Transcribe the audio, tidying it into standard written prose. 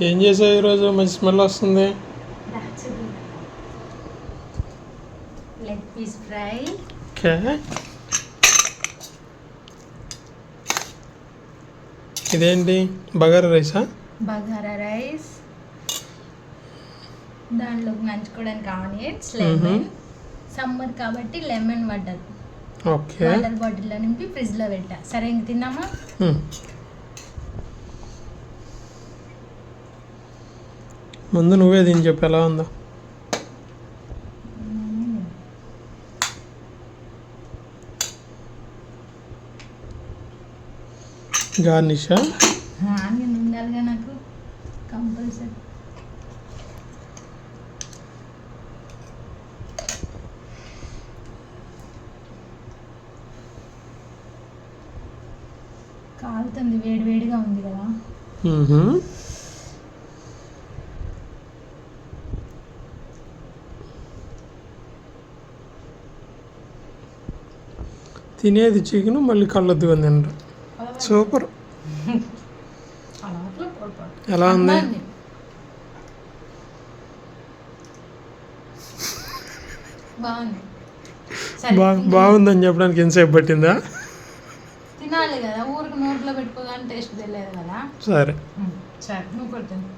ఏం చేసావు ఈరోజు? మంచి స్మెల్ వస్తుంది. Leg piece fry. ఓకే, ఇదేంటి? బగారా రైసా? బగారా రైస్, దాంట్లోకి నంచుకోవడానికి ఆనియన్స్, లెమన్. సమ్మర్ కాబట్టి లెమన్ వాటర్. ఓకే, వాటర్ బాటిల్లో నింపి ఫ్రిడ్జ్లో పెట్టా. సరే ఇంక తిన్నామా? ముందు నువ్వే తిని చెప్పు ఎలా ఉందో. గార్నిషా? ఆనియన్ ఉండాలిగా నాకు కంపల్సరీ. కాలుతుంది, వేడివేడిగా ఉంది కదా. తినేది చికెన్, మళ్ళీ కళ్ళొద్దు అని తింటారు. సూపర్. ఎలా ఉంది? బాగుందని చెప్పడానికి ఎంతసేపు పట్టిందా? తినాలి కదా, ఊరికి నోట్లో పెట్టుకోగానే టేస్ట్ తెలియదు కదా. సరే సరే, నువ్వు కొడుతుంది.